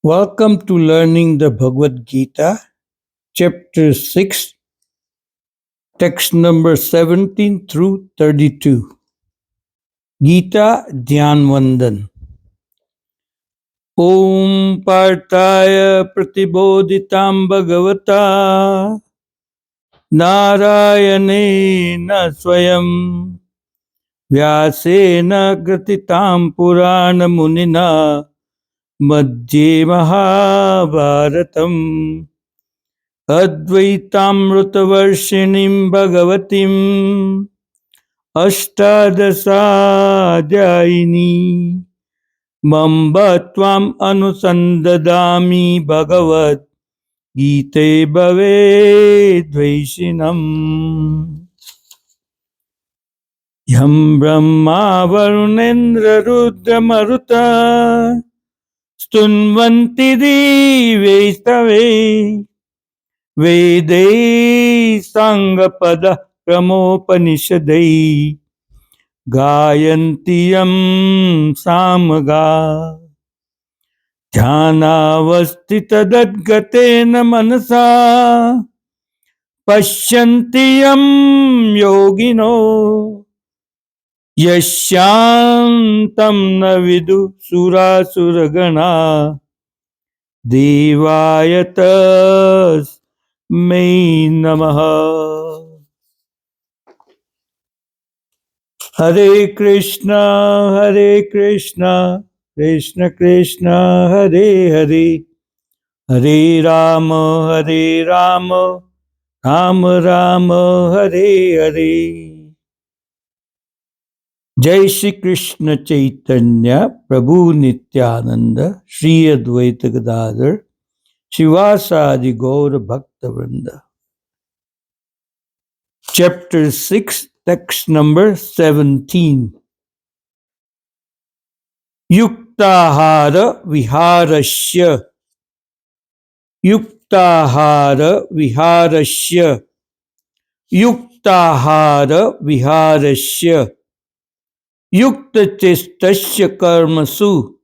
Welcome to learning the Bhagavad Gita, chapter 6, text number 17 through 32. Gita Dhyan Vandan. Om Partaya Pratibodhitam Bhagavata Narayane Swayam Vyasena Gratitam Purana Munina Madhye Mahabharatam Advaitamrutavarshiniം Bhagavatiम् Ashtadasādhyayini Mamba Tvam Anusandadami Bhagavad Gite Bhavedvaishinam Yam Brahma Varunendra Rudra Maruta Stunvanti Divestave Vedai Sangapada Kramopanishadai Gayantiyam Samaga Dhyanavastita Dadgatena Manasa Pashyantiyam Yogino Yashyantam Navidu Surasuragana Devayatas May Namaha. Hare Krishna, Krishna Krishna, Hare Hare, Hare Rama, Rama Rama, Hare Hare. Jai Shri Krishna Chaitanya, Prabhu Nityananda, Shri Advaita Gadadhar, Shivasadi Gaura Bhakta Vrinda. Chapter 6, text number 17. Yuktahara Viharasya. Yuktahara Viharasya. Yuktahara Viharasya. Yukta Chestasya Karmasu.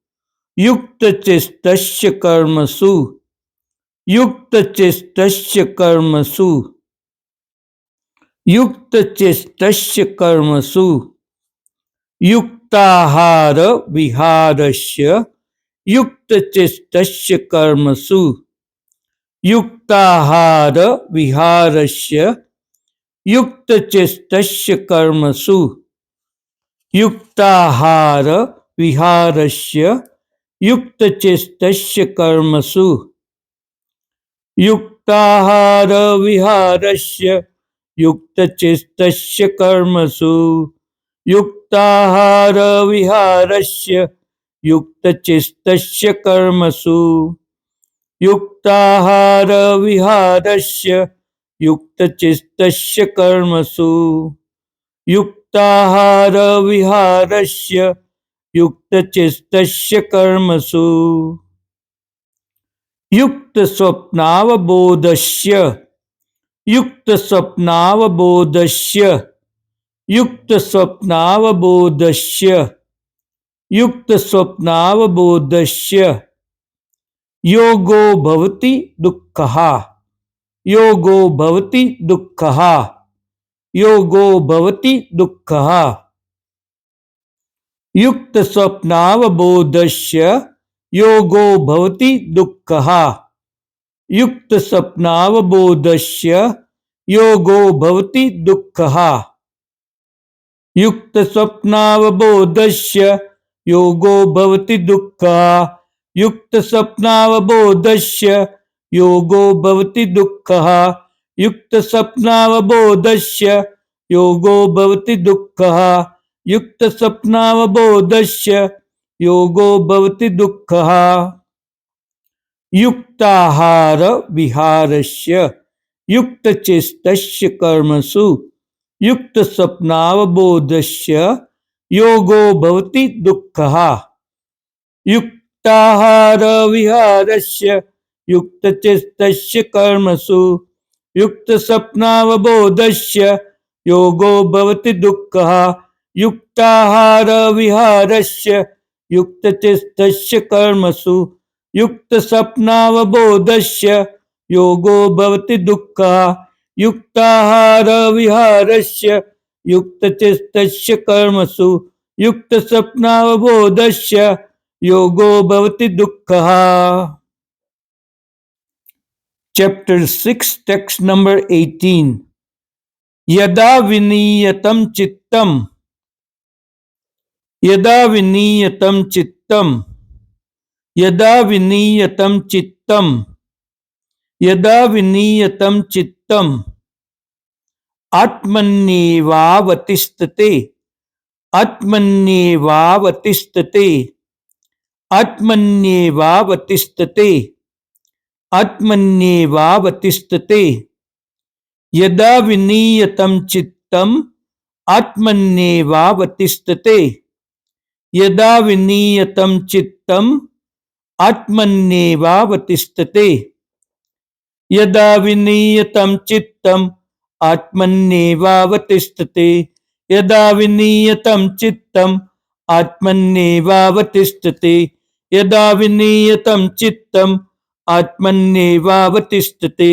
Yukta Chestasya Karmasu. Yukta Chestasya Karmasu. Yukta Chestasya Karmasu. Yuktahara Viharasya. Yukta Chestasya Karmasu. Yuktahara Viharasya. Yukta Chestasya Karmasu. Yuktahara Viharasya. Yukta Chestasya Karmasu. Yuktahara Viharasya. Yukta Chestasya Karmasu. Yuktahara Viharasya. Yukta Chestasya Karmasu. Yuktahara Viharasya. Yukta Chestasya Karmasu. Yuktahara Viharasya. Yukta Chestasya Karmasu. Yukta Swapnavabodhasya. Yukta Swapnavabodhasya. Yukta Swapnavabodhasya. Yukta Swapnavabodhasya. Yogo Bhavati Dukkhaha. Yogo Bhavati Dukkhaha. Yogo Bhavati Dukkhaha. Yukta Swapnavabodhasya. Yogo Bhavati Dukkhaha. Yukta Swapnavabodhasya. Yogo Bhavati Dukkhaha. Yukta Swapnavabodhasya. Yogo Bhavati Dukkhaha. Yukta Swapnavabodhasya. Yogo Bhavati Dukkhaha. Yukta Swapnavabodhasya. Yogo Bhavati Dukkhaha. Yukta Swapnavabodhasya. Yogo Bhavati Dukkhaha. Yuktahara Viharasya. Yukta Chestasya Karmasu. Yukta Swapnavabodhasya. Yogo Bhavati Dukkhaha. Yuktahara Viharasya. Yukta Chestasya Karmasu. Yukta Swapnavabodhasya. Yogo Bhavati Dukkhaha. Yuktahara Viharasya. Yukta Chestasya Karmasu. युक्तस्वप्नावबोधस्य योगो भवति दुःखः युक्ताहार विहारस्य युक्तचेष्टस्य कर्मसु युक्तस्वप्नावबोधस्य योगो भवति दुःखः. Chapter 6, text number 18. यदा विनीयतं चित्तम यदा विनीयतं चित्तम यदा विनीयतं चित्तम यदा विनीयतं चित्तम आत्मन्येवावतिष्ठते आत्मन्येवावतिष्ठते आत्मन्येवावतिष्ठते आत्मन्येवावतिष्ठते यदा विनीयतं चित्तम आत्मन्येवावतिष्ठते यदा विनीयतं चित्तम आत्मन्येवावतिष्ठते यदा विनीयतं चित्तम आत्मन्येवावतिष्ठते यदा विनीयतं चित्तम आत्मन्येवावतिष्ठते यदा विनीयतं चित्तम आत्मन्येवावतिष्ठते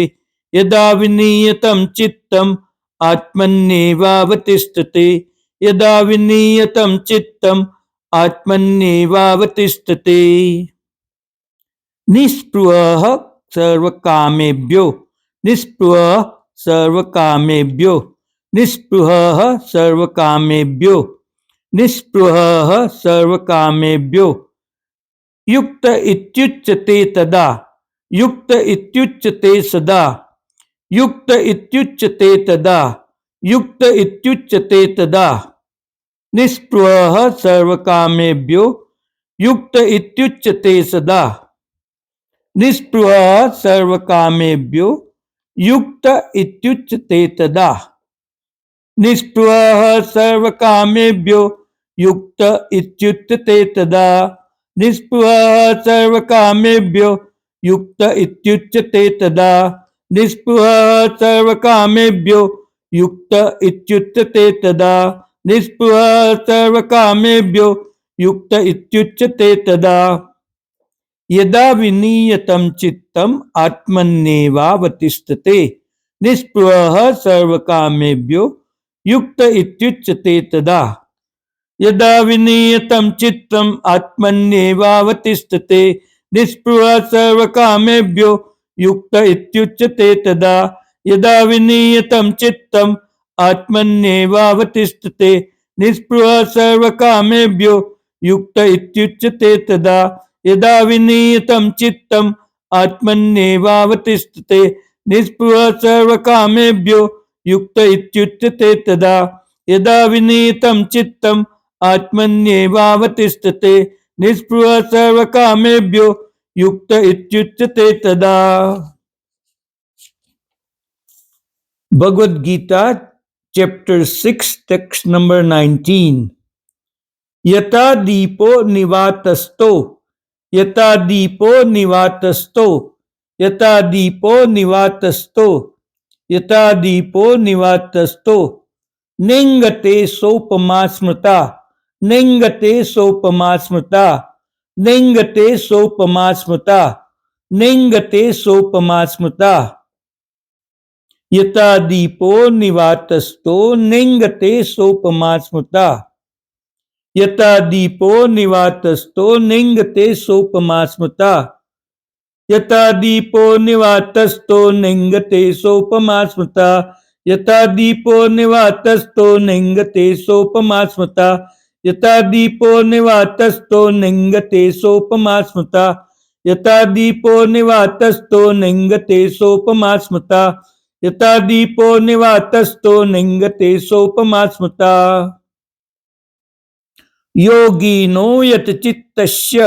यदा विनीयतं चित्तम आत्मन्येवावतिष्ठते यदा विनीयतं चित्तम आत्मन्येवावतिष्ठते. निःस्पृहः सर्वकामेभ्यो निःस्पृहः सर्वकामेभ्यो निःस्पृहः सर्वकामेभ्यो निःस्पृहः सर्वकामेभ्यो युक्त इत्युच्यते तदा युक्त इत्युच्यते सदा युक्त इत्युच्यते तदा युक्त इत्युच्यते तदा निःस्पृहः सर्वकामेभ्यो युक्त इत्युच्यते सदा निःस्पृहः सर्वकामेभ्यो युक्त इत्युच्यते तदा निःस्पृहः सर्वकामेभ्यो युक्त इत्युच्यते तदा निःस्पृहः सर्वकामेभ्यो युक्त इत्युच्यते तदा निःस्पृहः सर्वकामेभ्यो युक्त इत्युच्यते तदा निःस्पृहः सर्वकामेभ्यो युक्त इत्युच्यते तदा यदा विनीयतं चित्तम आत्मन्येवावतिष्ठते निःस्पृहः सर्वकामेभ्यो युक्त इत्युच्यते तदा यदा विनीयतं चित्तम आत्मन्येवावतिष्ठते निःस्पृहः सर्वकामेभ्यो युक्त इत्युच्यते तदा यदा विनीयतं चित्तम आत्मन्येवावतिष्ठते निःस्पृहः सर्वकामेभ्यो युक्त इत्युच्यते तदा यदा विनीयतं चित्तम आत्मन्येवावतिष्ठते निःस्पृहः सर्वकामेभ्यो युक्त इत्युच्यते तदा यदा विनीयतं चित्तम आत्मन्येवावतिष्ठते निःस्पृहः सर्वकामेभ्यो युक्त इत्युच्यते तदा. Bhagavad Gita, chapter 6, text number 19. यथा दीपो निवातस्थो यथा दीपो निवातस्थो यथा दीपो निवातस्थो यथा दीपो निवातस्थो निंगते सोपमा स्मृता निंगते सोपमा स्मृता निंगते सोपमा स्मृता निंगते सोपमा स्मृता यथा दीपो निवातस्थो निंगते सोपमा स्मृता यथा दीपो निवातस्थो निंगते सोपमा स्मृता यथा दीपो निवातस्थो निंगते सोपमा स्मृता यथा दीपो निवातस्थो निंगते सोपमा स्मृता यथा दीपो निवातस्थो निंगते सोपमा स्मृता यथा दीपो निवातस्थो निंगते सोपमा स्मृता यथा दीपो निवातस्थो निंगते सोपमा स्मृता योगिनो यत चित्तस्य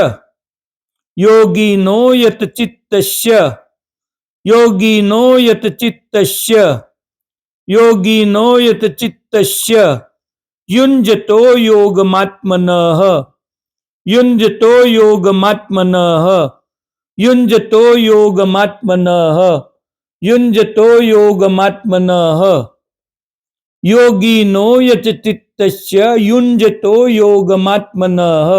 योगिनो यत चित्तस्य योगिनो यत चित्तस्य योगिनो यत चित्तस्य युञ्जतो योगमात्मनः युञ्जतो योगमात्मनः युञ्जतो योगमात्मनः युञ्जतो योगमात्मनः योगिनो यत चित्तस्य युञ्जतो योगमात्मनः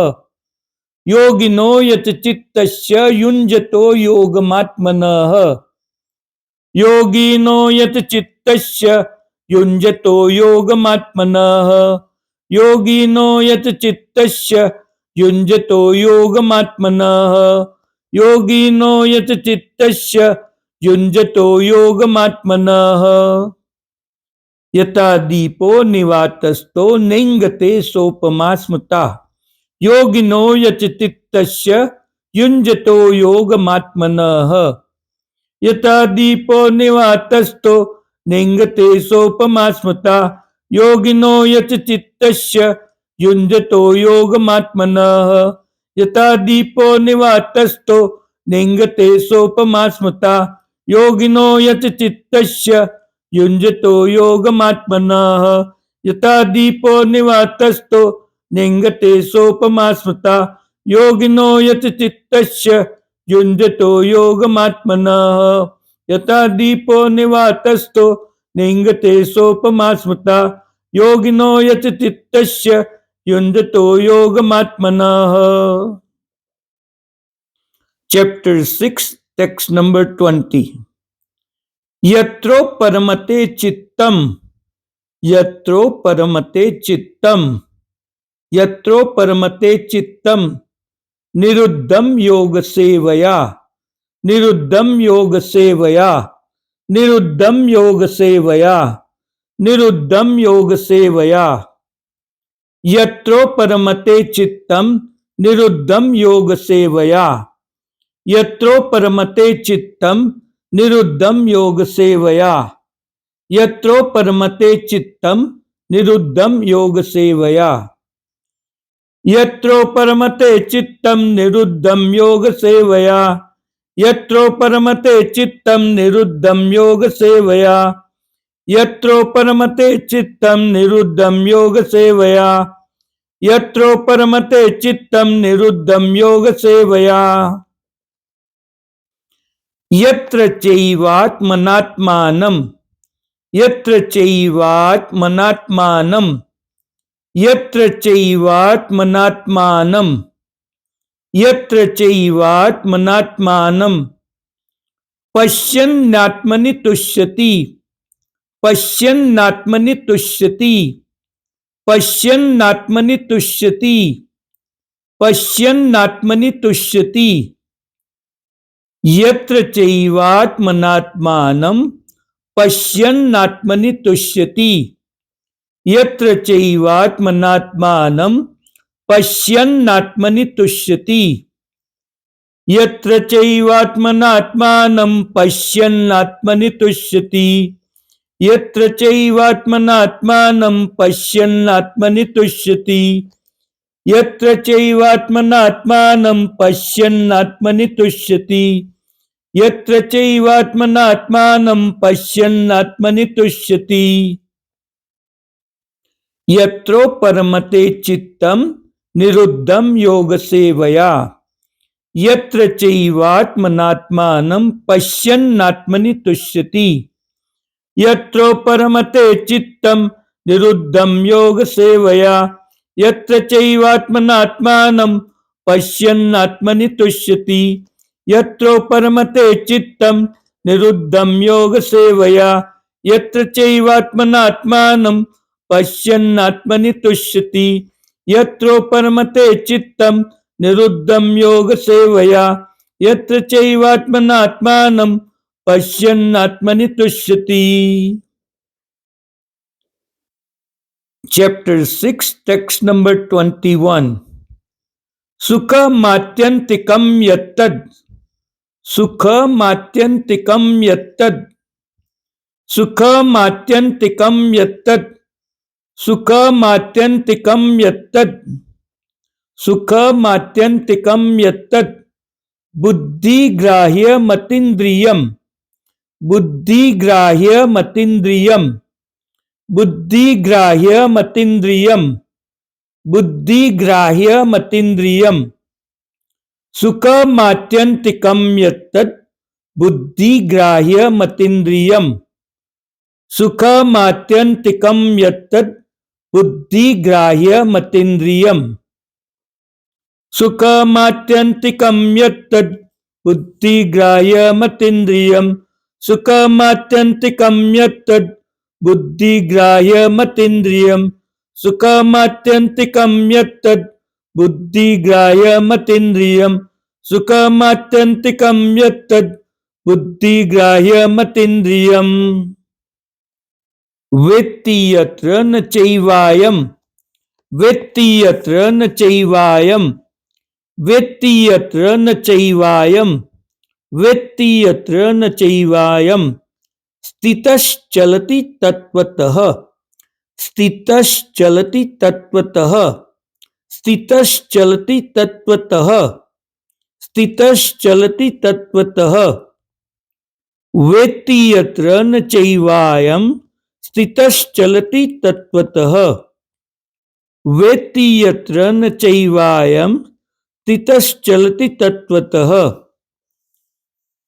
योगिनो यत चित्तस्य युञ्जतो योगमात्मनः योगिनो यत चित्तस्य युञ्जतो योगमात्मनः योगिनो यत चित्तस्य युञ्जतो योगमात्मनः योगिनो यत चित्तस्य युञ्जतो योगमात्मनः यथा दीपो निवातस्थो निंगते सोपमा स्मृता योगिनो यत चित्तस्य युञ्जतो योगमात्मनः यथा दीपो निवातस्थो निंगते सोपमा स्मृता योगिनो यत चित्तस्य युञ्जतो योगमात्मनः यथा दीपो निवातस्थो निंगते सोपमा स्मृता योगिनो यत चित्तस्य युञ्जतो योगमात्मनः यथा दीपो निवातस्थो निंगते सोपमा स्मृता योगिनो यत चित्तस्य युञ्जतो योगमात्मनः यथा दीपो निवातस्थो निंगते सोपमा स्मृता योगिनो यत चित्तस्य युञ्जतो योगमात्मनः। Chapter 6, text number 20. यत्रो परमते चित्तम यत्रो परमते चित्तम यत्रो परमते चित्तम निरुद्धम योग सेवया निरुद्धम योग सेवया निरुद्धम योग सेवया निरुद्धम योग सेवया यत्रो परमते चित्तम निरुद्धम योग सेवया यत्रो परमते चित्तम निरुद्धम योग सेवया यत्रो परमते चित्तम निरुद्धम योग सेवया यत्रो परमते चित्तम निरुद्धम योग सेवया यत्रो परमते चित्तम निरुद्धम योग सेवया यत्रो परमते चित्तम निरुद्धम योग सेवया यत्रो परमते चित्तम निरुद्धम योग सेवया यत्र चैवात्मनात्मानं यत्र चैवात्मनात्मानं यत्र चैवात्मनात्मानं यत्र चैवात्मनात्मानं पश्यन्नात्मनि तुष्यति पश्यन्नात्मनि तुष्यति पश्यन्नात्मनि तुष्यति पश्यन्नात्मनि तुष्यति यत्र चैवात्मनात्मानं पश्यन्नात्मनि तुष्यति यत्र चैवात्मनात्मानं पश्यन्नात्मनि तुष्यति यत्र चैवात्मनात्मानं पश्यन्नात्मनि तुष्यति यत्र चैवात्मनात्मानं पश्यन्नात्मनि तुष्यति यत्र चैवात्मनात्मानं पश्यन्नात्मनि तुष्यति यत्र चैवात्मनात्मानं पश्यन्नात्मनि तुष्यति यत्रो परमते चित्तम निरुद्धम योग सेवया यत्र चैवात्मनात्मानं पश्यन्नात्मनि तुष्यति यत्रो परमते चित्तम निरुद्धम योग सेवया यत्र चैवात्मनात्मानं पश्यन्नात्मनि तुष्यति यत्रो परमते चित्तम निरुद्धम योग सेवया यत्र चैवात्मनात्मानं पश्यन्नात्मनि तुष्यति यत्रो परमते चित्तम निरुद्धम योग सेवया यत्र चैवात्मनात्मानं पश्यन्नात्मनि तुष्यति। Chapter 6, text number 21. सुखमात्यन्तिकं यत्तद् सुखमात्यन्तिकं यत्तद् सुखमात्यन्तिकं यत्तद् सुखमात्यन्तिकं यत्तद् सुखमात्यन्तिकं यत्तद् बुद्धिग्राह्यमतीन्द्रियं बुद्धिग्राह्यमतीन्द्रियं बुद्धिग्राह्यमतीन्द्रियं बुद्धिग्राह्यमतीन्द्रियं सुखमात्यन्तिकं यत्तद् बुद्धिग्राह्यमतीन्द्रियं सुखमात्यन्तिकं यत्तद् बुद्धिग्राह्यमतीन्द्रियं सुखमात्यन्तिकं यत्तद् बुद्धिग्राह्यमतीन्द्रियम् सुखमात्यन्तिकं यत्तद् बुद्धिग्राह्यमतीन्द्रियम् सुखमात्यन्तिकं यत्तद् बुद्धिग्राह्यमतीन्द्रियम् सुखमात्यन्तिकं यत्तद् बुद्धिग्राह्यमतीन्द्रियम् वेत्ति यत्र न चैवायम् वेत्ति यत्र न चैवायम् वेत्ति यत्र न चैवायम् वेत्ति यत्र न चैवायम् स्थितश्चलति तत्त्वतः स्थितश्चलति तत्त्वतः स्थितश्चलति तत्त्वतः स्थितश्चलति तत्त्वतः वेत्ति यत्र न चैवायम् स्थितश्चलति तत्त्वतः वेत्ति यत्र न चैवायम् स्थितश्चलति तत्त्वतः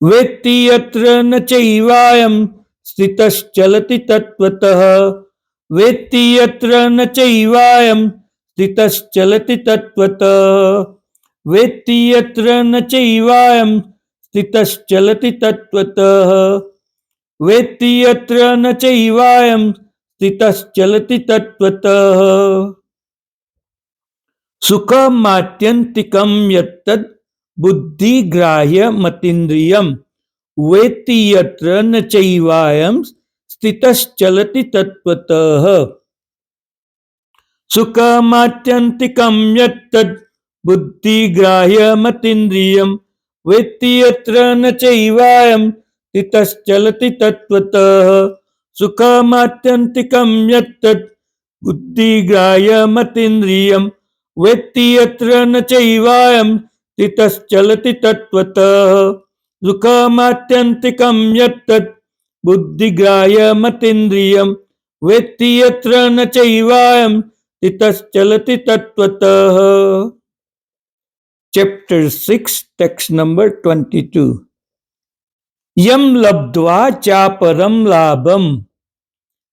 वेत्ति यत्र न चैवायम् स्थितश्चलति तत्त्वतः वेत्ति यत्र न चैवायम् स्थितश्चलति तत्त्वतः वेत्ति यत्र न चैवायम् स्थितश्चलति तत्त्वतः वेत्ति यत्र न चैवायम् स्थितश्चलति तत्त्वतः सुखमात्यन्तिकं यत्तद् बुद्धिग्राह्यमतीन्द्रियम् वेत्ति यत्र न चैवायम् स्थितश्चलति तत्त्वतः सुखमात्यन्तिकं यत्तद् बुद्धिग्राह्यमतीन्द्रियम् वेत्ति यत्र न चैवायम् स्थितश्चलति तत्त्वतः सुखमात्यन्तिकं यत्तद् बुद्धिग्राह्यमतीन्द्रियम् वेत्ति यत्र न चैवायम् स्थितश्चलति तत्त्वतः सुखमात्यन्तिकं यत्तद् बुद्धिग्राह्यमतीन्द्रियम् वेत्ति यत्र न चैवायम् स्थितश्चलति तत्त्वतः Chapter 6 text number 22 यम लब्ध्वा चापरम लाभम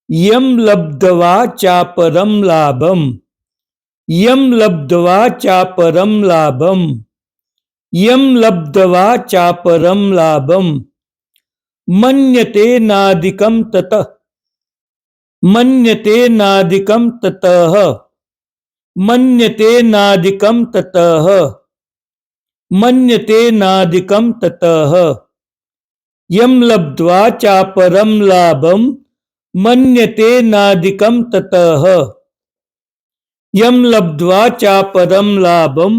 यम लब्ध्वा चापरम लाभम यम लब्ध्वा चापरम लाभम यम लब्ध्वा चापरम लाभम मन्यते नादिकं ततः मन्यते नादिकं ततः मन्यते नादिकं ततः मन्यते नादिकं ततः यम लब्ध्वा चापरम लाभम मन्यते नादिकं ततः यम लब्ध्वा चापरम लाभम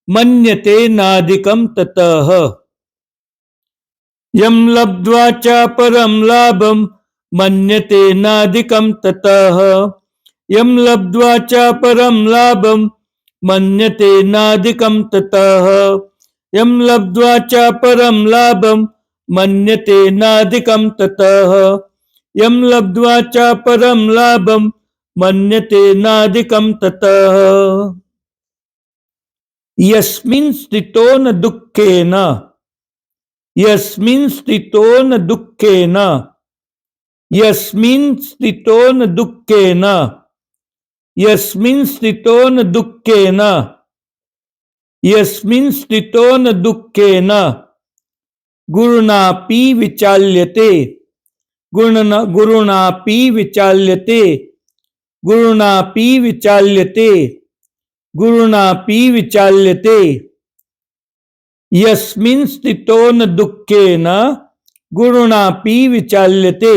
मन्यते नादिकं ततः यम लब्ध्वा चापरम लाभम मन्यते नादिकं ततः यम लब्ध्वा चापरम लाभम मन्यते नादिकं ततः यम लब्ध्वा चापरम लाभम मन्यते नादिकं ततः यम लब्ध्वा चापरम लाभम मन्यते नादिकं ततः यस्मिन् स्थितो न दुःखेन यस्मिन् स्थितो न दुःखेन यस्मिन् स्थितो न दुःखेन यस्मिन् स्थितो न दुःखेन यस्मिन् स्थितो न दुःखेन गुरुणापि विचाल्यते गुरुणापि विचाल्यते गुरुणापि विचाल्यते गुरुणापि विचाल्यते यस्मिन् स्थितो न दुःखेन गुरुणापि विचाल्यते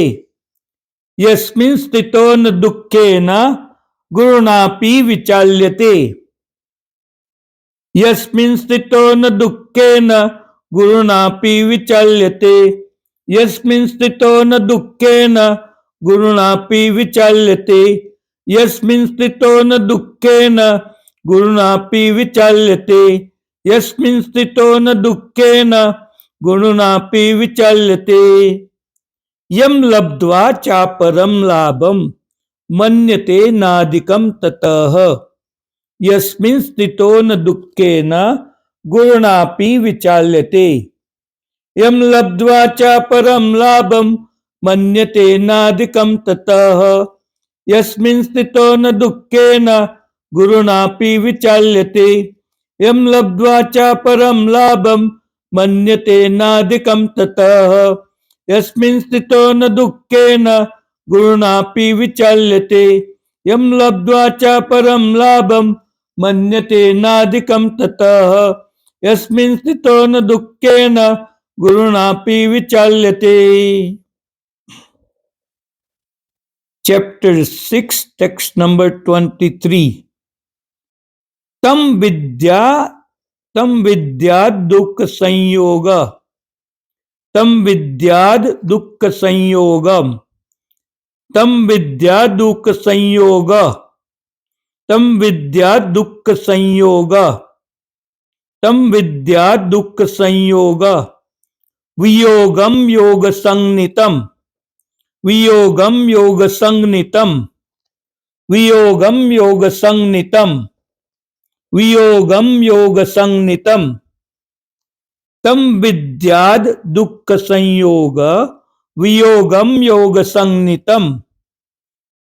यस्मिन् स्थितो न दुःखेन गुरुणापि विचाल्यते यस्मिन् स्थितो न दुःखेन गुरुणापि विचाल्यते यस्मिन् स्थितो न दुःखेन गुरुणापि विचाल्यते यस्मिन् स्थितो न दुःखेन गुरुणापि विचाल्यते यस्मिन् स्थितो न दुःखेन गुरुणापि विचाल्यते यम लब्ध्वा चापरम लाभम मन्यते नादिकं ततः यस्मिन् स्थितो न दुःखेन गुरुणापि विचाल्यते यम लब्ध्वा चापरम लाभम मन्यते नादिकं ततः यस्मिन् स्थितो न दुःखेन गुरुणापि विचाल्यते यम लब्ध्वा च परम लाभम मन्यते नाधिकं ततः यस्मिन् स्थितो न दुःखेन गुरुणापि विचल्यते यम लब्ध्वा च परम लाभम मन्यते नाधिकं ततः यस्मिन् स्थितो न दुःखेन गुरुणापि विचल्यते। Chapter 6, text number 23. तम विद्याद दुख संयोग तम विद्याद दुख संयोगम तम विद्या दुख संयोग तम विद्या दुख संयोग तम विद्या दुख संयोग वियोगम योग संनितम वियोगम योग संनितम वियोगम योग संनितम वियोगम योग संनितम तम विद्याद दुख संयोग वियोगम योग संनितम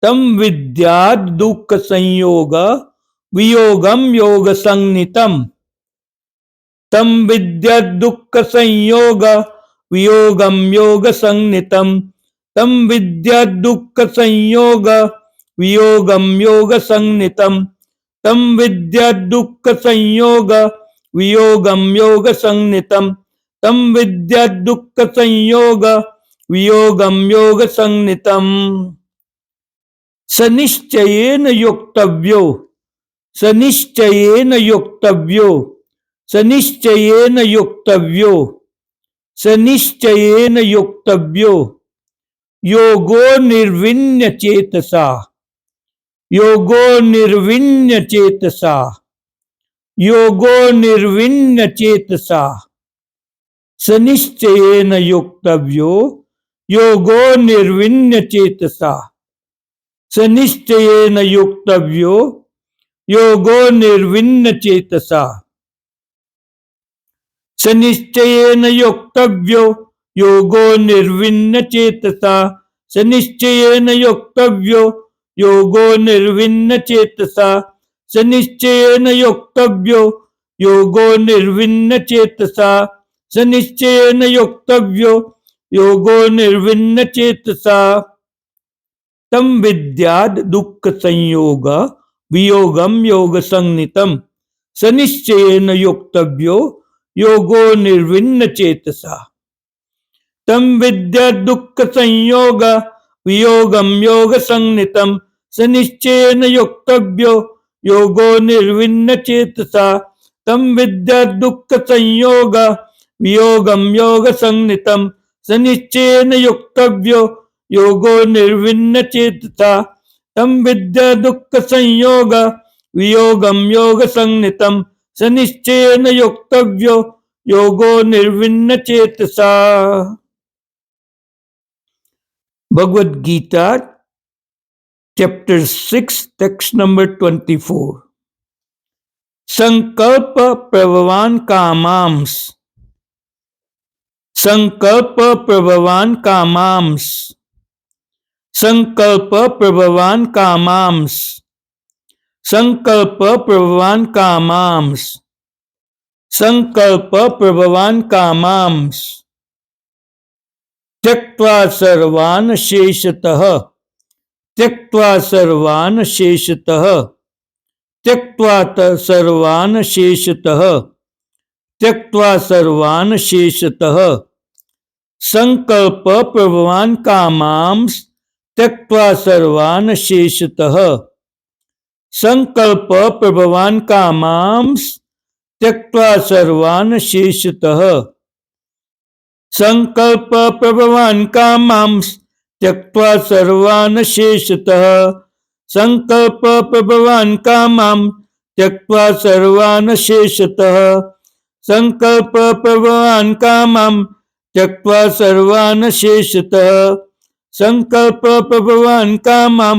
तम विद्याद दुख संयोग वियोगम योग संनितम तम विद्या दुख संयोग वियोगम योग संनितम तम विद्या दुख संयोग वियोगम योग संनितम तम विद्या दुख संयोग वियोगम योग संनितम तम विद्या दुख संयोग वियोगम योग संनितम। सनिश्चयेन योक्तव्यो सनिश्चयेन योक्तव्यो सनिश्चयेन योक्तव्यो सनिश्चयेन योक्तव्यो योगो निर्विण्य चेतसा योगो निर्विण्य चेतसा योगो निर्विण्य चेतसा सनिश्चयेन योक्तव्यो योगो निर्विण्य चेतसा सनिश्चयेन योक्तव्यो योगो निर्विण्य चेतसा सनिश्चयेन योक्तव्यो योगो निर्विण्य चेतसा सनिश्चयेन योक्तव्यो योगो निर्विण्य चेतसा सनिश्चयेन योक्तव्यो योगो निर्विण्य चेतसा सनिश्चयेन योक्तव्यो योगो निर्विण्य चेतसा तम विद्याद दुख संयोग वियोगम योग संनितम सनिश्चयेन योक्तव्यो योगो निर्विण्य चेतसा तम विद्या दुख संयोग वियोगम योग संनितम सनिश्चयेन योक्तव्यो योगो निर्विण्य चेतसा तम विद्या दुख संयोग वियोगम योग संनितम सनिश्चयेन योक्तव्यो योगो निर्विण्य चेतसा तम विद्या दुख संयोग वियोगम योग संनितम सनिश्चयेन योक्तव्यो योगो निर्विण्य चेतसा। Bhagavad Gita chapter 6 text number 24। संकल्प प्रभवान कामांस संकल्प प्रभवान कामांस संकल्प प्रभवान कामांस संकल्प प्रभवान कामांस संकल्प प्रभवान कामांस त्यक्त्वा सर्वान् शेषतः त्यक्त्वा सर्वान् शेषतः त्यक्त्वा सर्वान् शेषतः त्यक्त्वा सर्वान् शेषतः संकल्प प्रभवान कामांस त्यक्त्वा सर्वान् शेषतः संकल्प प्रभवान कामांस त्यक्त्वा सर्वान् शेषतः संकल्प प्रभवान कामांस त्यक्त्वा सर्वान् शेषतः संकल्प प्रभवान कामां त्यक्त्वा सर्वान् शेषतः संकल्प प्रभवान कामां त्यक्त्वा सर्वान् शेषतः संकल्प प्रभवान कामां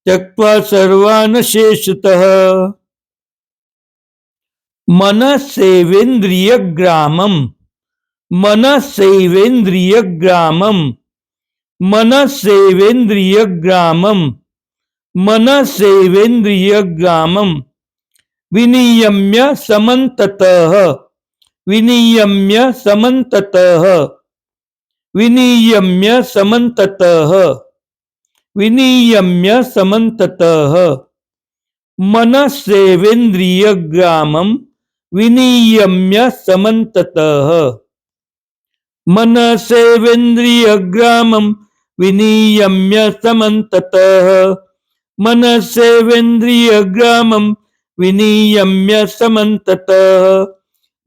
त्यक्त्वा सर्वान् शेषतः। मनस्सेवेन्द्रियग्रामं मनस्सेवेन्द्रियग्रामं मनस्सेवेन्द्रियग्रामं मनस्सेवेन्द्रियग्रामं विनियम्य समन्ततः विनियम्य समन्ततः विनियम्य समन्ततः विनियम्य समन्ततः मनस्सेवेन्द्रियग्रामं विनियम्य समन्ततः मनस्सेवेन्द्रियग्रामं विनियम्य समन्ततः मनस्सेवेन्द्रियग्रामं विनियम्य समन्ततः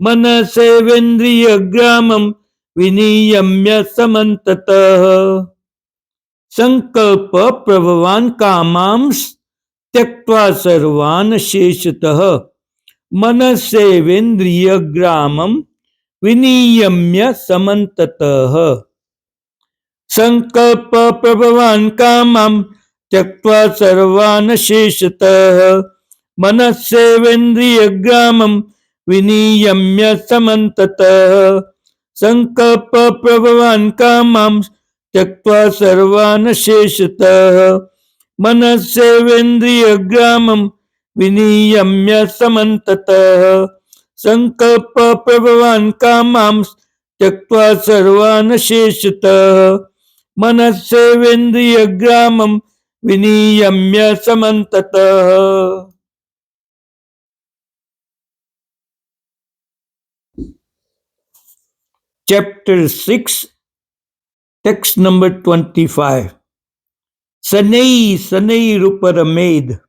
मनस्सेवेन्द्रियग्रामं विनियम्य समन्ततः संकल्प प्रभवान् कामांस् त्यक्त्वा सर्वान् शेषतः मनस्सेवेन्द्रियग्रामं विनियम्य समन्ततः संकल्प प्रभवान् कामं त्यक्त्वा सर्वान् शेषतः मनस्सेवेन्द्रियग्रामं विनियम्य समन्ततः संकल्प प्रभवान् कामं त्यक्त्वा सर्वान् शेषतः मनस्सेवेन्द्रियग्रामं विनियम्य समन्ततः संकल्प प्रभवान् कामां त्यक्त्वा सर्वान् शेषतः मनस्सेवेन्द्रियग्रामं विनियम्य समन्ततः। Chapter 6, text number 25. Sanei Sanei Ruparamed.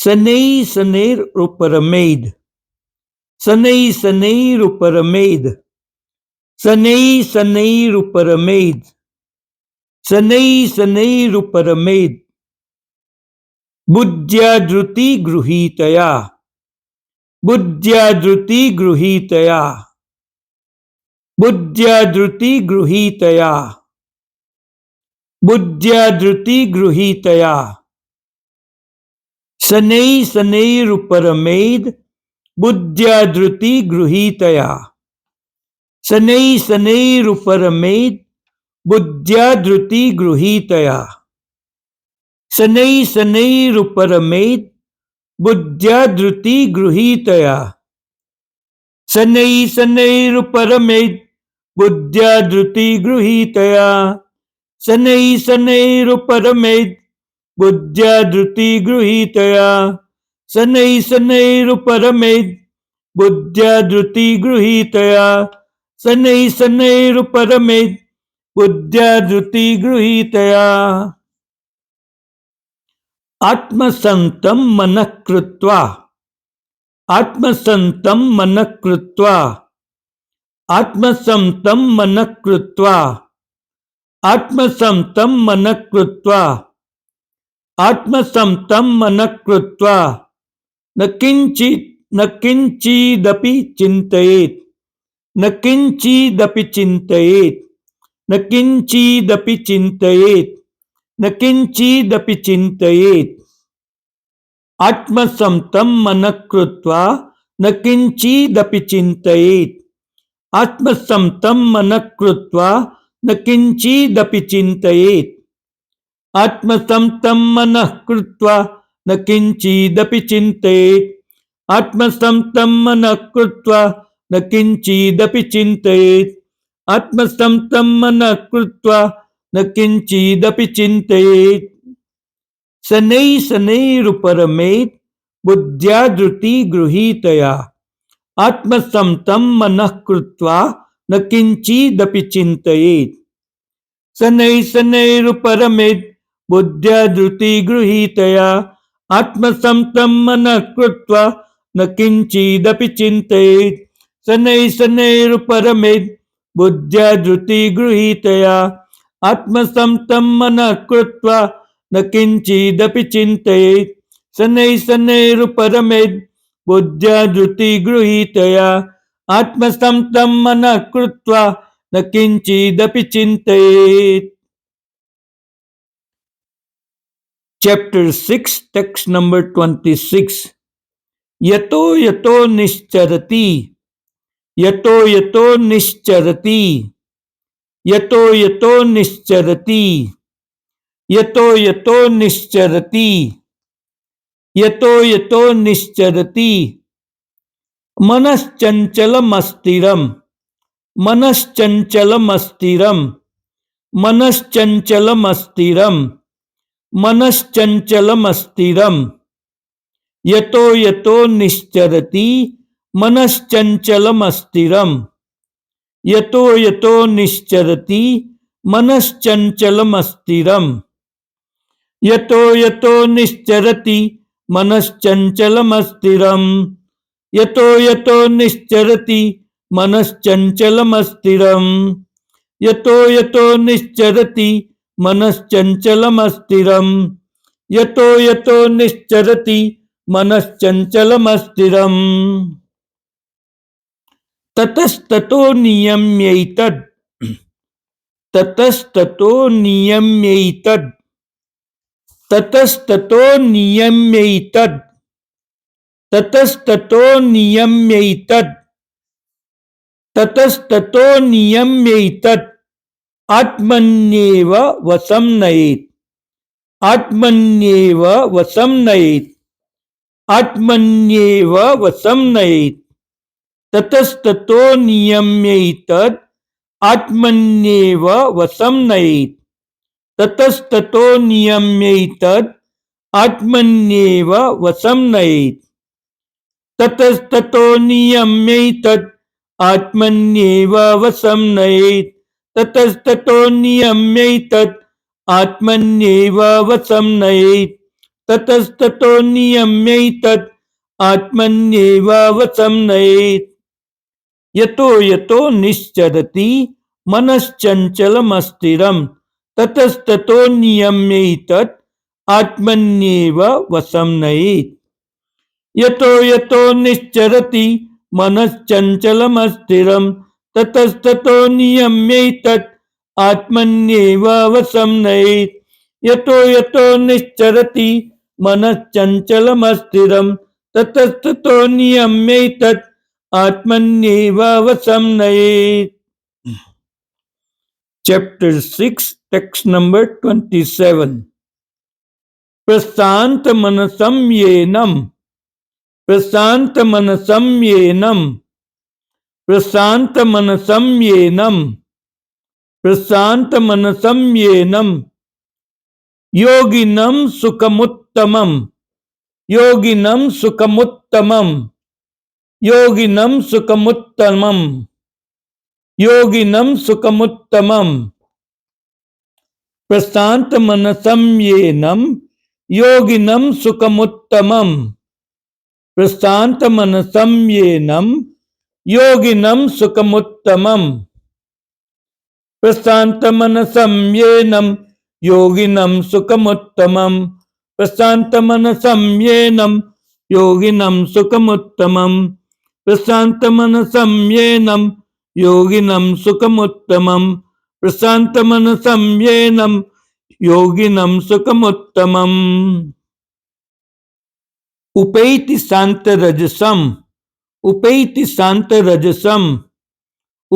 Sanei Sanei Ruparamed. Sanei Sanei Ruparamed. Sanei Sanei Ruparamed. Sanei Sanei Ruparamed. Buddhya Dhruti Gruhitaya. Buddhya Dhruti Gruhitaya. Buddhya Dhruti Gruhitaya. Buddhya Dhruti Gruhitaya. Sanei Sanei Ruparamed. Buddhya Dhruti Gruhitaya. Sanei Sanei Ruparamed. Buddhya Dhruti Gruhitaya. Sanei Sanei Ruparamed. Buddhya Dhruti Gruhitaya. Sanei Sanei Ruparamed. Buddhya Dhruti Gruhitaya. Sanei Sanei Ruparamed. Buddhya Dhruti Gruhitaya. Sanei Sanei Ruparamed. Buddhya Dhruti Gruhitaya. Sanei Sanei Ruparamed. Buddhya Dhruti Gruhitaya. Atmasantam Manakritva. Atmasantam Manakritva. Atmasantam Manakritva. Atmasantam Manakritva. Atmasamtam Manakritva. Nakinchidapi chintayet. Nakinchidapi chintayet. Nakinchidapi chintayet. Nakinchidapi chintayet. Atmasamtam Manakritva. Nakinchidapi chintayet. Atmasamtam Manakritva. Nakinchidapi chintayet. Atmasamtam Manakritva. Nakinchidapi chintayet. Atmasamtam Manakritva. Nakinchidapi chintayet. Atmasamtam Manakritva. Nakinchidapi chintayet. Sanei Sanei Ruparamed. Buddhya Dhruti Gruhitaya. Atmasamtam Manakritva. Nakinchidapi chintayet. Sanei Sanei Ruparamed. Buddhya Dhruti Gruhitaya. Atmasamtam Manakritva. Nakinchidapi chintayet. Sanei Sanei Ruparamed. Buddhya Dhruti Gruhitaya. Atmasamtam Manakritva. Nakinchidapi chintayet. Sanei Sanei Ruparamed. Buddhya Dhruti Gruhitaya. Atmasamtam Manakritva. Nakinchidapi chintayet. Chapter 6, text number 26. Yato yato nischarati. Yato yato nischarati. Yato yato nischarati. Yato yato nischarati. यतो यतो निश्चरति मनश्चंचलमस्थिरम मनश्चंचलमस्थिरम मनश्चंचलमस्थिरम मनश्चंचलमस्थिरम यतो यतो निश्चरति मनश्चंचलमस्थिरम यतो यतो निश्चरति मनश्चंचलमस्थिरम यतो यतो निश्चरति मनश्चंचलमस्थिरम यतो यतो निश्चरति मनश्चंचलमस्थिरम यतो यतो निश्चरति मनश्चंचलमस्थिरम यतो यतो निश्चरति मनश्चंचलमस्थिरम ततस्ततो नियम्यैतद् ततस्ततो नियम्यैतद् ततस्ततो नियम्यैतद् ततस्ततो नियम्यैतद् ततस्ततो नियम्यैतद् आत्मन्येव वशं नयेत् आत्मन्येव वशं नयेत् आत्मन्येव वशं नयेत् ततस्ततो नियम्यैतद् आत्मन्येव वशं नयेत् ततस्ततो नियम्यैतद् आत्मन्येव वशं नयेत् ततस्ततो नियम्यैतद् आत्मन्येव वशं नयेत् ततस्ततो नियम्यैतद् आत्मन्येव वशं नयेत् ततस्ततो नियम्यैतद् आत्मन्येव वशं नयेत् यतो यतो निश्चरति मनश्चंचलमस्थिरम ततस्ततो नियम्यैतद् आत्मन्येव वशं नयेत् यतो यतो निश्चरति मनश्चंचलमस्थिरम ततस्ततो नियम्यैतद् आत्मन्येव वशं नयेत् यतो यतो निश्चरति मनश्चंचलमस्थिरम ततस्ततो नियम्यैतद् आत्मन्येव वशं नयेत्। Chapter 6, text number 27. प्रशांत मनसं येनम प्रशांत मनसं येनम प्रशांत मनसं येनम प्रशांत मनसं येनम योगिनं सुखमुत्तमं योगिनं सुखमुत्तमं योगिनं सुखमुत्तमं योगिनं सुखमुत्तमं प्रशांत मनसं येनम योगिनं सुखमुत्तमं प्रशांत मनसं येनम योगिनं सुखमुत्तमं प्रशांत मनसं येनम योगिनं सुखमुत्तमं प्रशांत मनसं येनम योगिनं सुखमुत्तमं प्रशांत मनसं येनम योगिनं सुखमुत्तमं प्रशांत मनसं येनम योगिनं सुखमुत्तमम् उपैति शांतरजसम् उपैति शांतरजसम्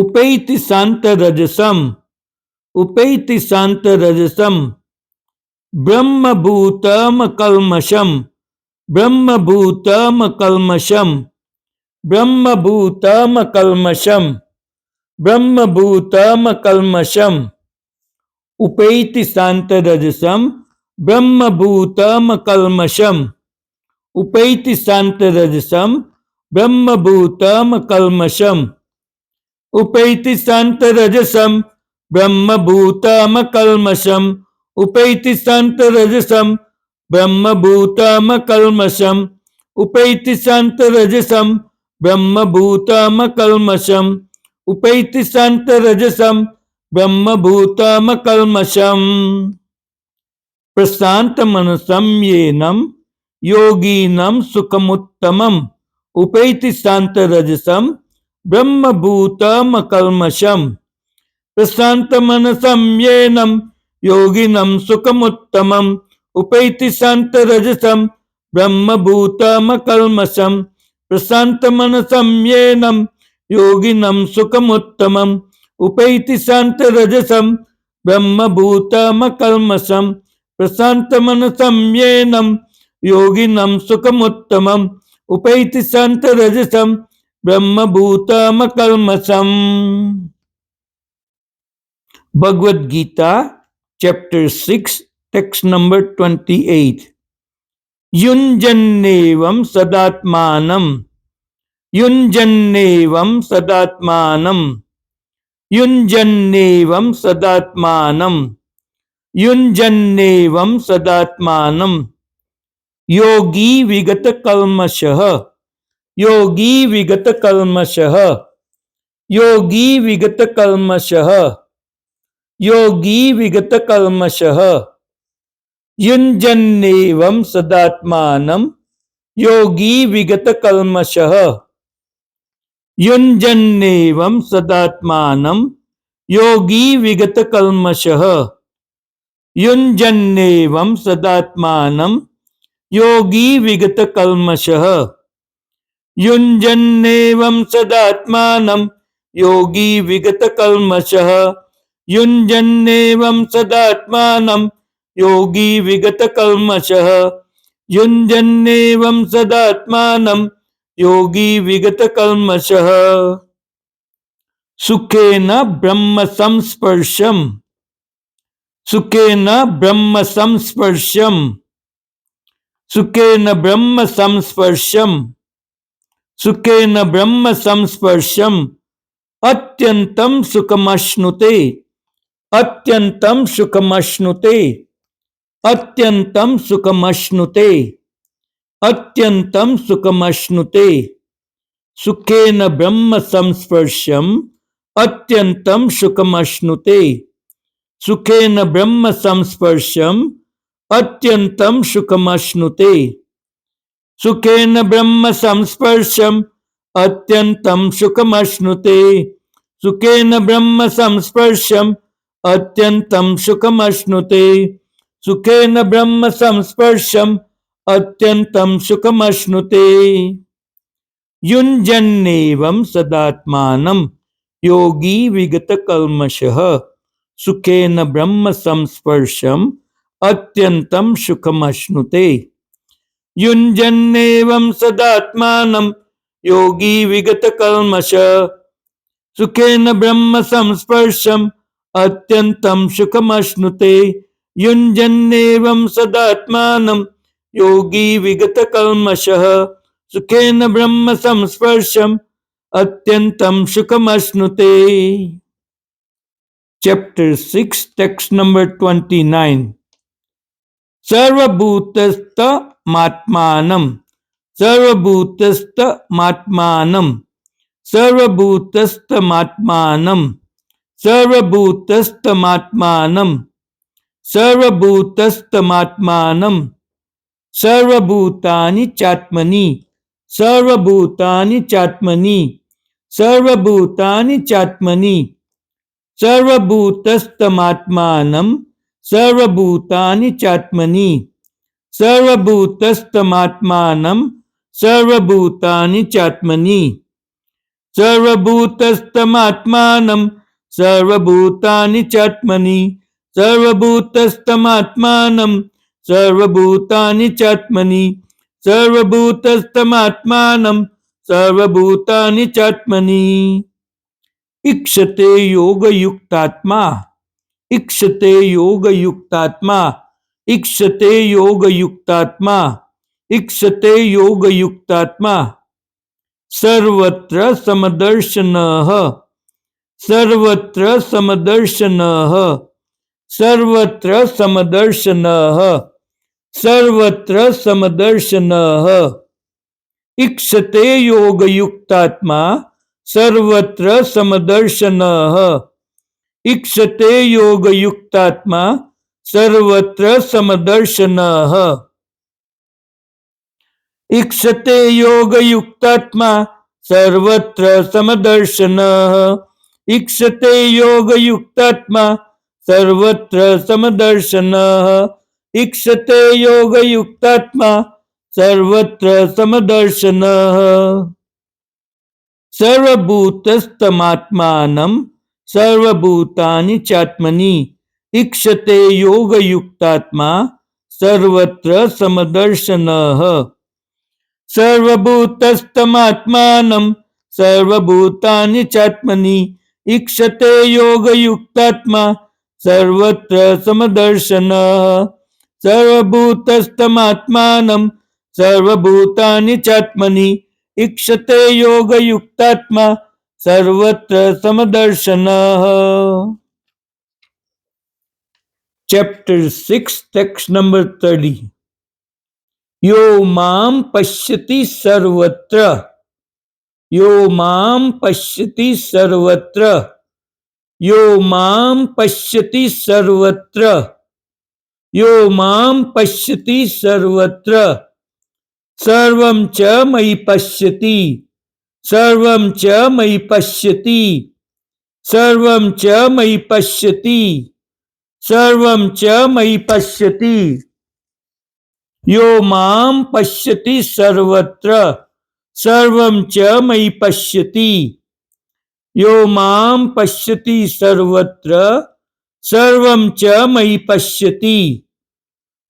उपैति शांतरजसम् उपैति शांतरजसम् ब्रह्मभूतमकल्मषम् ब्रह्मभूतमकल्मषम् ब्रह्मभूतमकल्मषम् ब्रह्मभूतमकल्मषम् उपैति शांतरजसम् ब्रह्मभूतमकल्मषम् उपैति शांतरजसम् ब्रह्मभूतमकल्मषम् उपैति शांतरजसम् ब्रह्मभूतमकल्मषम् उपैति शांतरजसम् ब्रह्मभूतमकल्मषम् उपैति शांतरजसम् ब्रह्मभूतमकल्मषम् उपैति शांतरजसम् ब्रह्मभूतमकल्मषम् प्रशांत मनसं येनम योगिनं सुखमुत्तमम् उपैति शांतरजसम् ब्रह्मभूतमकल्मषम् प्रशांत मनसं येनम योगिनं सुखमुत्तमम् उपैति शांतरजसम् ब्रह्मभूतमकल्मषम् प्रशांत मनसं येनम योगिनं सुखमुत्तमम् उपैति शांतरजसम् ब्रह्मभूतमकल्मषम् प्रशांत मनसं येनम योगिनं सुखमुत्तमम् उपैति शान्तरजसं ब्रह्मभूतमकल्मषम्। Bhagavad Gita, chapter 6, text number 28. Yunjannevam sadatmanam. Yunjannevam sadatmanam. Yunjannevam sadatmanam. Yunjannevam sadatmanam. Yogi vigata kalmashah. Yogi vigata kalmashah. Yogi vigata kalmashah. योगी विगत कल्मषः युञ्जन्नेवं सदात्मानं योगी विगत कल्मषः युञ्जन्नेवं सदात्मानं योगी विगत कल्मषः युञ्जन्नेवं सदात्मानं योगी विगत कल्मषः युञ्जन्नेवं सदात्मानं योगी विगत कल्मषः युञ्जन्नेवं सदात्मानं योगी विगत कल्मषः युञ्जन्नेवं सदात्मानं योगी विगत कल्मषः सुखेन ब्रह्म संस्पर्शम सुखेन ब्रह्म संस्पर्शम सुखेन ब्रह्म संस्पर्शम सुखेन ब्रह्म संस्पर्शम अत्यंतं सुखमश्नुते अत्यंतं सुखमश्नुते अत्यंतं सुखमश्नुते अत्यंतं सुखमश्नुते सुखेन ब्रह्म संस्पर्शम अत्यंतं सुखमश्नुते सुखेन ब्रह्म संस्पर्शम अत्यंतं सुखमश्नुते सुखेन ब्रह्म संस्पर्शम अत्यंतं सुखमश्नुते सुखेन ब्रह्म संस्पर्शम अत्यंतं सुखमश्नुते सुखेन ब्रह्म संस्पर्शम अत्यंतं सुखमश्नुते युञ्जन्नेवं सदात्मानं योगी विगत कल्मषः सुखेन ब्रह्म संस्पर्शम अत्यंतं सुखमश्नुते युञ्जन्नेवं सदात्मानं योगी विगत कल्मषः सुखेन ब्रह्म संस्पर्शम अत्यंतं सुखमश्नुते युञ्जन्नेवं सदात्मानं योगी विगत कल्मषः सुखेन ब्रह्म संस्पर्शम अत्यंतं सुखमश्नुते Chapter 6, text number 29. सर्वभूतस्थ मात्मानं सर्वभूतस्थ मात्मानं सर्वभूतस्थ मात्मानं सर्वभूतस्थ मात्मानं सर्वभूतस्थ मात्मानं सर्वभूतानि चात्मनि सर्वभूतानि चात्मनि सर्वभूतानि चात्मनि सर्वभूतस्थ मात्मानं सर्वभूतानि चात्मनि सर्वभूतस्थ मात्मानं सर्वभूतानि चात्मनि सर्वभूतस्थ मात्मानं सर्वभूतानि चात्मनि सर्वभूतस्थ मात्मानं सर्वभूतानि चात्मनि सर्वभूतस्थ मात्मानं सर्वभूतानि चात्मनि इक्षते योग युक्तात्मा इक्षते योग युक्तात्मा इक्षते योग युक्तात्मा इक्षते योग युक्तात्मा सर्वत्र समदर्शनः सर्वत्र समदर्शनः सर्वत्र समदर्शनः सर्वत्र समदर्शनः इक्षते योग युक्तात्मा सर्वत्र समदर्शनः इक्षते योग युक्तात्मा सर्वत्र समदर्शनः इक्षते योग युक्तात्मा सर्वत्र समदर्शनः इक्षते योग युक्तात्मा सर्वत्र समदर्शनः इक्षते योग युक्तात्मा सर्वत्र समदर्शनः सर्वभूतस्थमात्मानं सर्वभूतानि चात्मनि इक्षते योग युक्तात्मा सर्वत्र समदर्शनः। सर्वभूतस्थमात्मानं सर्वभूतानि चात्मनि ईक्षते योगयुक्तात्मा सर्वत्र समदर्शनः। सर्वभूतस्थमात्मानं सर्वभूतानि चात्मनि ईक्षते योगयुक्तात्मा सर्वत्र समदर्शनः। Chapter 6, text number 30. यो मां पश्यति सर्वत्र, यो मां पश्यति सर्वत्र, यो मां पश्यति सर्वत्र, यो मां पश्यति सर्वत्र। सर्वं च मयि पश्यति, सर्वं च मयि पश्यति, सर्वं च मयि पश्यति, सर्वं च मयि पश्यति। यो मां पश्यति सर्वत्र, सर्वं च मयि पश्यति। यो मां पश्यति सर्वत्र, सर्वं च मयि पश्यति।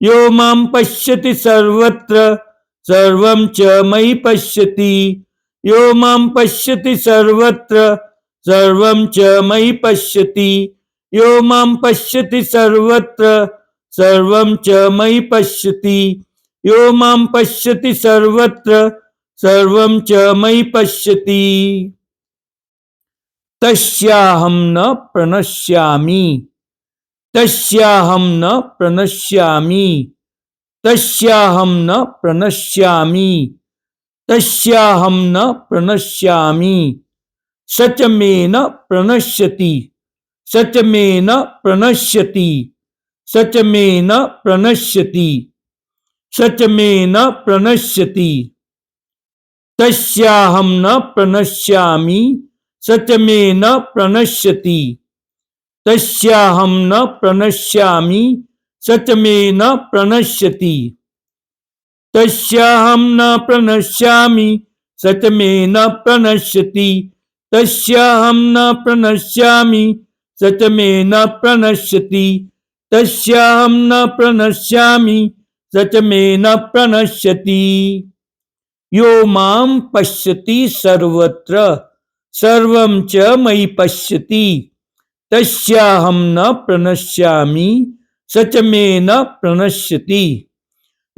यो मां पश्यति सर्वत्र, सर्वं च मयि पश्यति। यो मां पश्यति सर्वत्र, सर्वं च मयि पश्यति। यो मां पश्यति सर्वत्र, सर्वं च मयि पश्यति। यो मां पश्यति सर्वत्र, सर्वं च मयि पश्यति। तस्याहं न प्रणश्यामि, तस्याहं न प्रणश्यामि, तस्याहं न प्रणश्यामि, तस्याहं न प्रणश्यामि। सच मे न प्रणश्यति, सच मे न प्रणश्यति, सच मे न प्रणश्यति, सच मे न प्रणश्यति। तस्याहं न प्रणश्यामि, सच मे न प्रणश्यति। तस्याहं न प्रणश्यामि, सच मे न प्रणश्यति। तस्याहं न प्रणश्यामि, सच मे न प्रणश्यति। तस्याहं न प्रणश्यामि, सच मे न प्रणश्यति। तस्याहं न प्रणश्यामि, सच मे न प्रणश्यति। यो मां पश्यति सर्वत्र, सर्वं च मयि पश्यति। तस्याहं न प्रणश्यामि, सच मे न प्रणश्यति।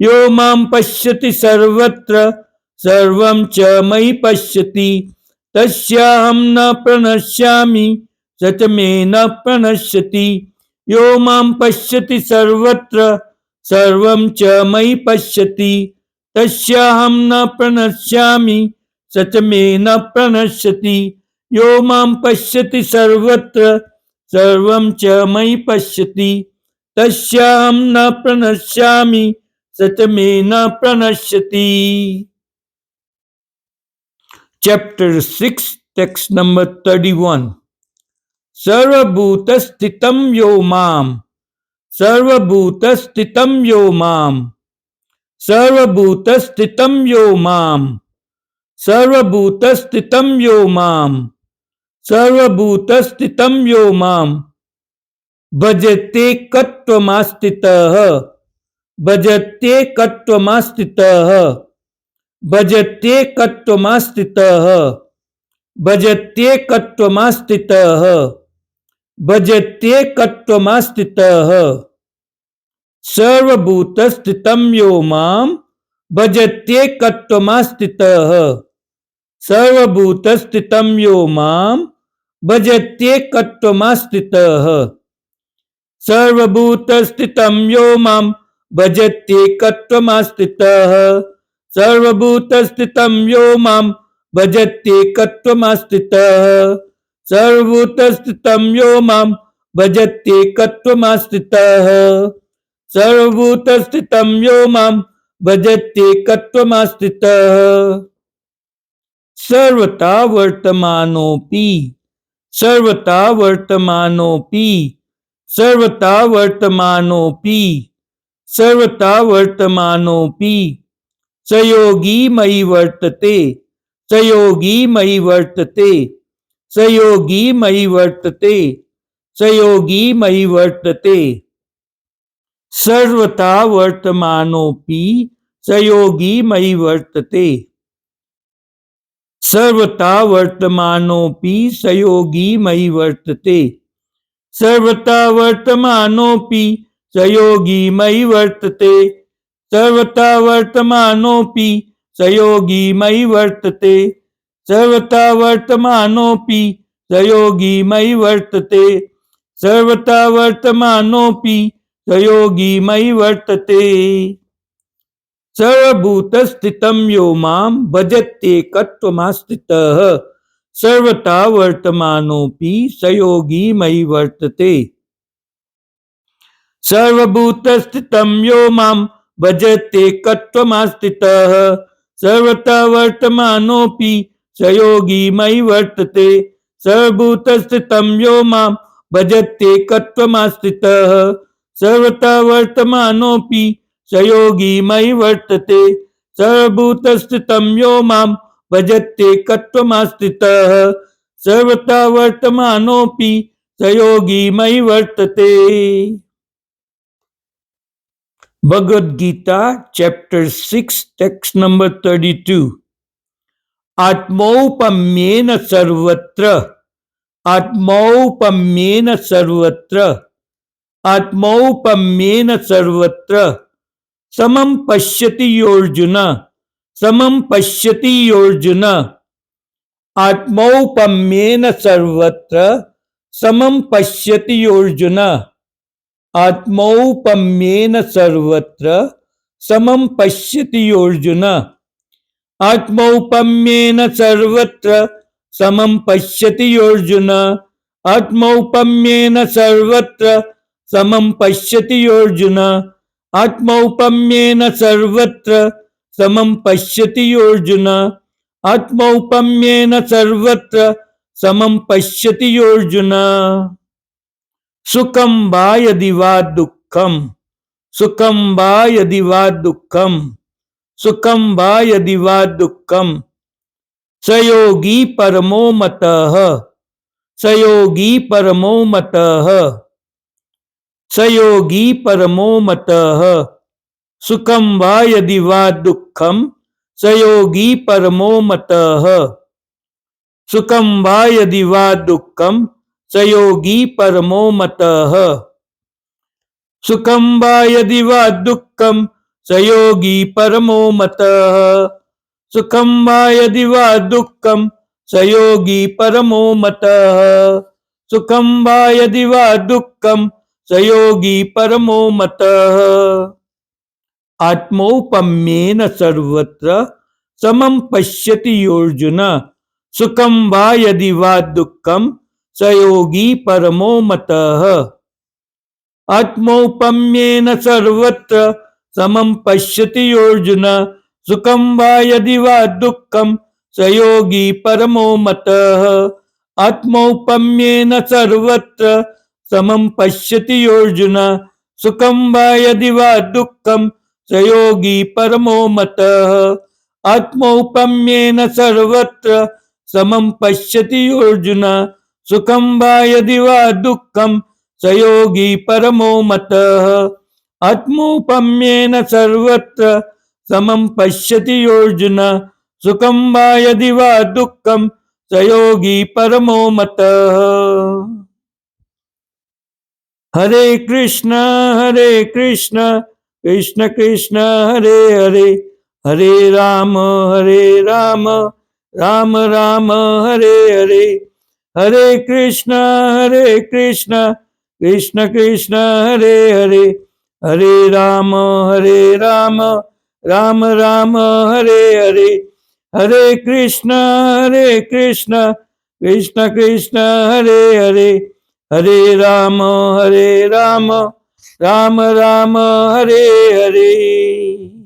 यो मां पश्यति सर्वत्र, सर्वं च मयि पश्यति। तस्याहं न प्रणश्यामि, सच मे न प्रणश्यति। यो मां पश्यति सर्वत्र, सर्वं च मयि पश्यति। तस्याहं न प्रणश्यामि, सच मे न प्रणश्यति। यो मां पश्यति सर्वत्र, सर्वं च मयि पश्यति। तस्याहं न प्रणश्यामि, सच मे न प्रणश्यति। Chapter 6, text number 31. सर्वभूतस्थितं यो मां, सर्वभूतस्थितं यो मां, सर्वभूतस्थितं यो मां, सर्वभूतस्थितं यो मां, सर्वभूतस्थितं यो मां। भजत्येकत्वमास्थितः, भजत्येकत्वमास्थितः, भजत्येकत्वमास्थितः, भजत्येकत्वमास्थितः, भजत्येकत्वमास्थितः। सर्वभूतस्थितं यो मां भजत्येकत्वमास्थितः, सर्वभूतस्थितं यो मां भजत्येकत्वमास्थितः। सर्वभूतस्थितं यो मां भजत्येकत्वमास्थितः, सर्वभूतस्थितं यो मां भजत्येकत्वमास्थितः, सर्वभूतस्थितं यो मां भजत्येकत्वमास्थितः, सर्वभूतस्थितं यो मां भजत्येकत्वमास्थितः। सर्वथा वर्तमानोऽपि, सर्वथा वर्तमानोऽपि, सर्वथा वर्तमानोऽपि, सर्वथा वर्तमानोऽपि। स योगी मयि वर्तते, स योगी मयि वर्तते, स योगी मयि वर्तते, स योगी मयि वर्तते। सर्वथा वर्तमानोऽपि स योगी मयि वर्तते। सर्वथा वर्तमानोऽपि स योगी मयि वर्तते। सर्वथा वर्तमानोऽपि स योगी मयि वर्तते। सर्वथा वर्तमानोऽपि स योगी मयि वर्तते। सर्वथा वर्तमानोऽपि स योगी मयि वर्तते। सर्वथा वर्तमानोऽपि स योगी मयि वर्तते। सर्वभूतस्थितं यो मां भजत्येकत्वमास्थितः सर्वथा वर्तमानोऽपि स योगी मयि वर्तते। सर्वभूतस्थितं यो मां भजत्येकत्वमास्थितः सर्वथा वर्तमानोऽपि स योगी मयि वर्तते। सर्वभूतस्थितं यो मां भजत्येकत्वमास्थितः सर्वथा वर्तमानोऽपि स योगी मयि वर्तते। सर्वभूतस्थितं यो मां भजत्येकत्वमास्थितः सर्वथा वर्तमानोऽपि स योगी मयि वर्तते। Bhagavad Gita, chapter 6, text number 32. Atmaupamyena sarvatra, Atmaupamyena sarvatra, Atmaupamyena sarvatra, Samam pashyati yorjuna, Samam pashyati yorjuna, Atmaupamyena sarvatra, Samam pashyati yorjuna, आत्मौपम्येन सर्वत्र समं पश्यति अर्जुन। आत्मौपम्येन सर्वत्र समं पश्यति अर्जुन। आत्मौपम्येन सर्वत्र समं पश्यति अर्जुन। आत्मौपम्येन सर्वत्र समं पश्यति अर्जुन। आत्मौपम्येन सर्वत्र समं पश्यति अर्जुन। सुखं वा यदि वा दुःखं, सुखं वा यदि वा दुःखं, सुखं वा यदि वा दुःखं, स योगी परमो मतः, स योगी परमो मतः, स योगी परमो मतः। सुखं वा यदि वा दुःखं, स योगी परमो मतः। सुखं वा यदि वा दुःखं, स योगी परमो मतः। सुखं वा यदि वा दुःखं, स योगी परमो मतः। सुखं वा यदि वा दुःखं, स योगी परमो मतः। सुखं वा यदि वा दुःखं, स योगी परमो मतः। आत्मौपम्येन सर्वत्र समं पश्यति अर्जुन। सुखं वा यदि वा दुःखं, स योगी परमो मतः। आत्मौपम्येन सर्वत्र समं पश्यति अर्जुन। सुखं वा यदि वा दुःखं, स योगी परमो मतः। आत्मौपम्येन सर्वत्र समं पश्यति अर्जुन। सुखं वा यदि वा दुःखं, स योगी परमो मतः। आत्मौपम्येन सर्वत्र समं पश्यति अर्जुन। सुखं वा यदि वा दुःखं, स योगी परमो मतः। आत्मौपम्येन सर्वत्र समं पश्यति अर्जुन। सुखं वा यदि वा दुःखं, स योगी परमो मतः। हरे कृष्ण कृष्ण कृष्ण हरे हरे, हरे राम राम राम हरे हरे। हरे कृष्ण कृष्ण कृष्ण हरे हरे, हरे राम राम राम हरे हरे। हरे कृष्ण कृष्ण कृष्ण हरे हरे, हरे राम राम राम हरे हरे।